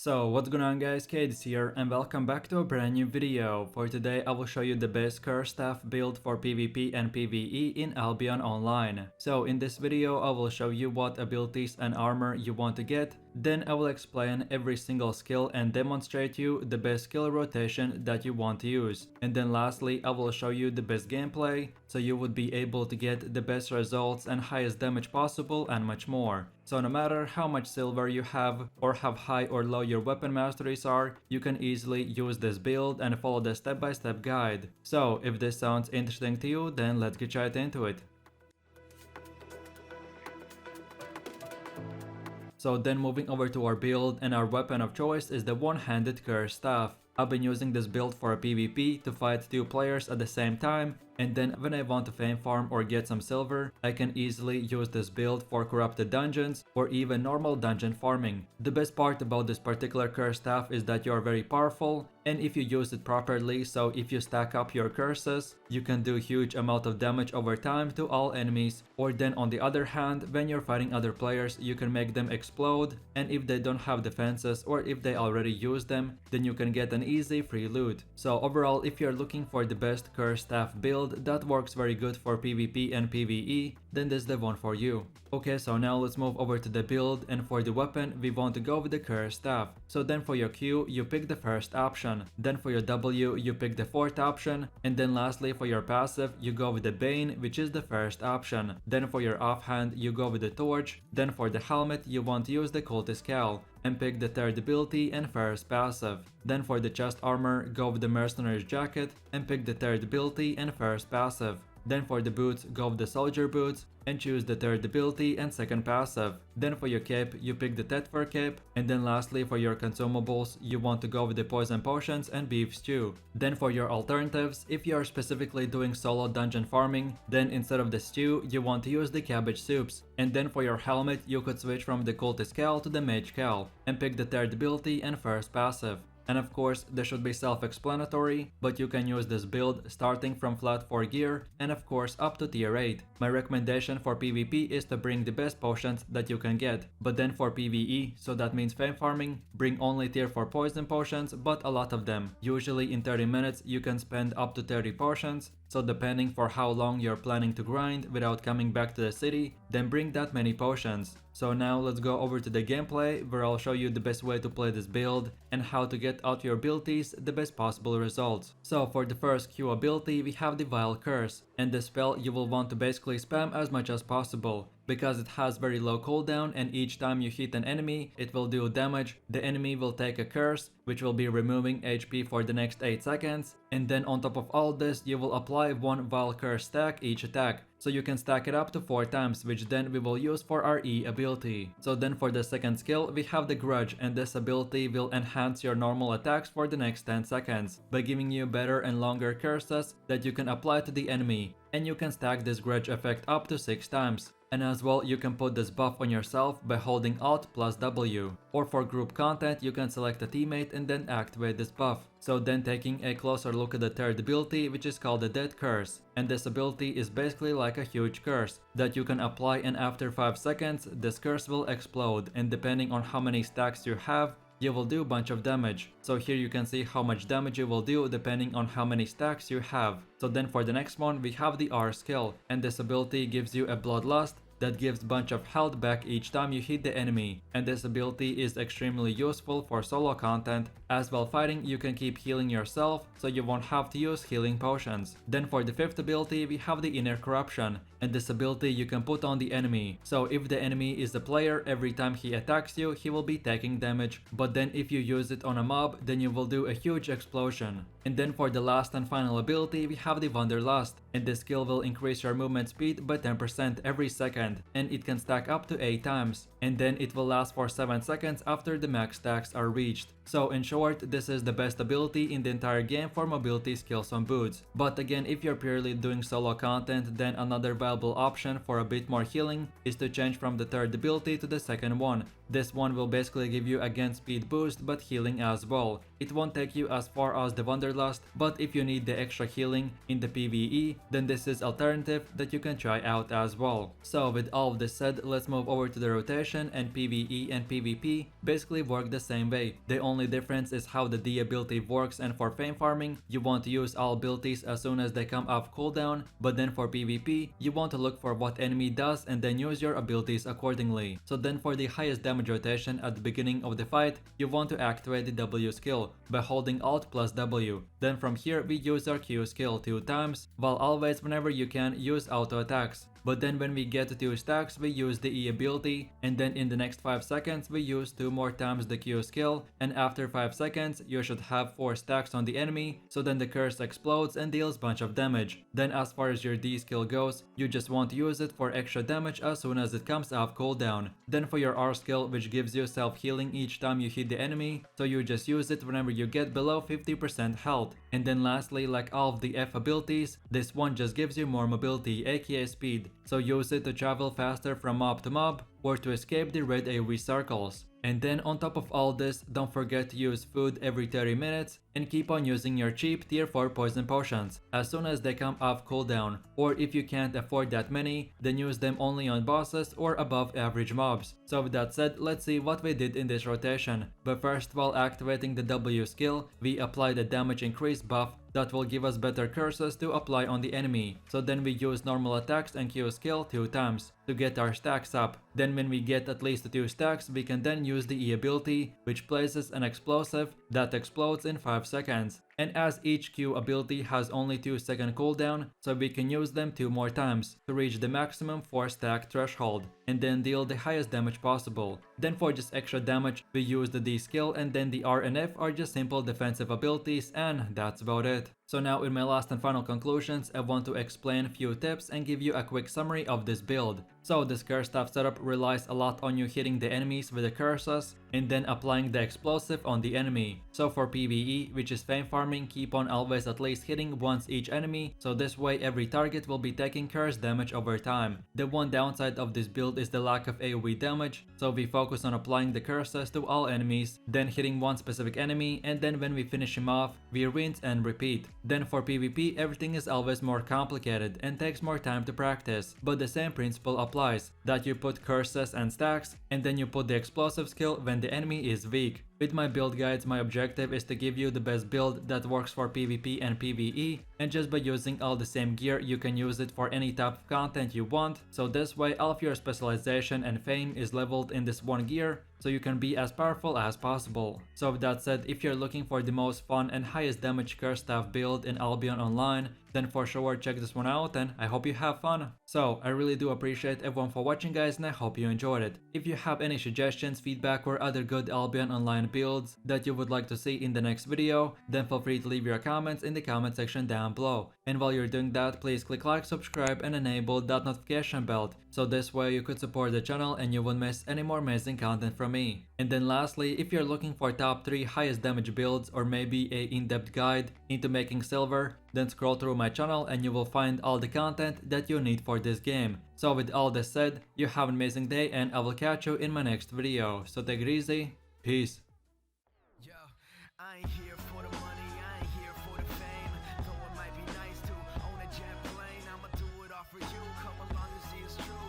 So what's going on guys, Kades here and welcome back to a brand new video. For today I will show you the best curse staff build for PvP and PvE in Albion Online. So in this video I will show you what abilities and armor you want to get, then I will explain every single skill and demonstrate you the best skill rotation that you want to use. And then lastly I will show you the best gameplay so you would be able to get the best results and highest damage possible and much more. So no matter how much silver you have or how high or low your weapon masteries are, you can easily use this build and follow the step-by-step guide. So if this sounds interesting to you, then let's get right into it. So then moving over to our build, and our weapon of choice is the one-handed curse staff. I've been using this build for a PvP to fight two players at the same time, and then when I want to fame farm or get some silver, I can easily use this build for corrupted dungeons or even normal dungeon farming. The best part about this particular curse staff is that you are very powerful, and if you use it properly, so if you stack up your curses, you can do huge amount of damage over time to all enemies. Or then on the other hand, when you're fighting other players, you can make them explode, and if they don't have defenses or if they already use them, then you can get an easy free loot. So overall, if you're looking for the best curse staff build that works very good for PvP and PvE, then this is the one for you. Okay, so now let's move over to the build, and for the weapon we want to go with the curse staff. So then for your Q you pick the first option, then for your W you pick the fourth option, and then lastly for your passive you go with the Bane, which is the first option. Then for your offhand you go with the torch, then for the helmet you want to use the cultist cowl and pick the third ability and first passive. Then for the chest armor go with the mercenary's jacket and pick the third ability and first passive. Then for the boots go with the soldier boots and choose the third ability and second passive. Then for your cape you pick the Tether cape, and then lastly for your consumables you want to go with the poison potions and beef stew. Then for your alternatives, if you are specifically doing solo dungeon farming, then instead of the stew you want to use the cabbage soups. And then for your helmet you could switch from the cultist cowl to the mage cowl and pick the third ability and first passive. And of course, this should be self-explanatory, but you can use this build starting from flat 4 gear and of course up to tier 8. My recommendation for PvP is to bring the best potions that you can get, but then for PvE, so that means fame farming, bring only tier 4 poison potions, but a lot of them. Usually in 30 minutes you can spend up to 30 potions, so depending for how long you're planning to grind without coming back to the city, then bring that many potions. So now let's go over to the gameplay, where I'll show you the best way to play this build and how to get out your abilities the best possible results. So for the first Q ability we have the Vile Curse, and the spell you will want to basically spam as much as possible, because it has very low cooldown and each time you hit an enemy it will do damage. The enemy will take a curse which will be removing HP for the next 8 seconds, and then on top of all this you will apply one Vile Curse stack each attack, so you can stack it up to 4 times, which then we will use for our E ability. So then for the second skill we have the Grudge, and this ability will enhance your normal attacks for the next 10 seconds by giving you better and longer curses that you can apply to the enemy, and you can stack this Grudge effect up to 6 times. And as well you can put this buff on yourself by holding Alt plus W. Or for group content you can select a teammate and then activate this buff. So then taking a closer look at the third ability, which is called the Dead Curse, and this ability is basically like a huge curse that you can apply, and after 5 seconds this curse will explode, and depending on how many stacks you have, you will do a bunch of damage. So here you can see how much damage you will do depending on how many stacks you have. So then for the next one we have the R skill, and this ability gives you a Bloodlust that gives bunch of health back each time you hit the enemy, and this ability is extremely useful for solo content, as while fighting you can keep healing yourself so you won't have to use healing potions. Then for the fifth ability we have the Inner Corruption, and this ability you can put on the enemy, so if the enemy is a player, every time he attacks you he will be taking damage, but then if you use it on a mob then you will do a huge explosion. And then for the last and final ability we have the Wanderlust, and this skill will increase your movement speed by 10% every second, and it can stack up to 8 times, and then it will last for 7 seconds after the max stacks are reached. So in short, this is the best ability in the entire game for mobility skills on boots. But again, if you're purely doing solo content, then another viable option for a bit more healing is to change from the third ability to the second one. This one will basically give you again speed boost but healing as well. It won't take you as far as the Wanderlust, but if you need the extra healing in the PvE, then this is alternative that you can try out as well. So with all of this said, let's move over to the rotation, and PvE and PvP basically work the same way. The only difference is how the D ability works, and for fame farming, you want to use all abilities as soon as they come off cooldown, but then for PvP, you want to look for what enemy does and then use your abilities accordingly. So then for the highest damage rotation at the beginning of the fight, you want to activate the W skill by holding Alt plus W. Then from here we use our Q skill 2 times, while always whenever you can use auto attacks. But then when we get to 2 stacks, we use the E ability, and then in the next 5 seconds we use 2 more times the Q skill, and after 5 seconds you should have 4 stacks on the enemy, so then the curse explodes and deals bunch of damage. Then as far as your D skill goes, you just want to use it for extra damage as soon as it comes off cooldown. Then for your R skill, which gives you self-healing each time you hit the enemy, so you just use it whenever you get below 50% health. And then lastly, like all of the F abilities, this one just gives you more mobility, aka speed, so use it to travel faster from mob to mob or to escape the red AoE circles. And then on top of all this, don't forget to use food every 30 minutes and keep on using your cheap tier 4 poison potions as soon as they come off cooldown, or if you can't afford that many, then use them only on bosses or above average mobs. So with that said, let's see what we did in this rotation. But first, while activating the W skill, we apply the damage increase buff that will give us better curses to apply on the enemy. So then we use normal attacks and Q skill 2 times to get our stacks up. Then when we get at least 2 stacks, we can then use the E ability, which places an explosive that explodes in 5 seconds. And as each Q ability has only 2-second cooldown, so we can use them 2 more times to reach the maximum 4 stack threshold and then deal the highest damage possible. Then for just extra damage, we use the D skill, and then the R and F are just simple defensive abilities, and that's about it. So now in my last and final conclusions, I want to explain a few tips and give you a quick summary of this build. So this curse staff setup relies a lot on you hitting the enemies with the curses and then applying the explosive on the enemy. So for PvE, which is fame farming, keep on always at least hitting once each enemy, so this way every target will be taking curse damage over time. The one downside of this build is the lack of AoE damage, so we focus on applying the curses to all enemies, then hitting one specific enemy, and then when we finish him off, we rinse and repeat. Then for PvP, everything is always more complicated and takes more time to practice, but the same principle applies, that you put curses and stacks, and then you put the explosive skill when the enemy is weak. With my build guides, my objective is to give you the best build that works for PvP and PvE, and just by using all the same gear, you can use it for any type of content you want, so this way all of your specialization and fame is leveled in this one gear, so you can be as powerful as possible. So with that said, if you're looking for the most fun and highest damage curse staff build in Albion Online, then for sure check this one out, and I hope you have fun. So I really do appreciate everyone for watching, guys, and I hope you enjoyed it. If you have any suggestions, feedback, or other good Albion Online builds that you would like to see in the next video, then feel free to leave your comments in the comment section down below. And while you're doing that, please click like, subscribe, and enable that notification bell, so this way you could support the channel and you won't miss any more amazing content from me. And then lastly, if you're looking for top 3 highest damage builds or maybe a in-depth guide into making silver, then scroll through my channel and you will find all the content that you need for this game. So with all this said, you have an amazing day, and I will catch you in my next video. So take it easy, peace. Yo, I ain't here for the money, I ain't here for the fame. Though it might be nice to own a jet plane, I'ma do it all for you. Come along and see it's true.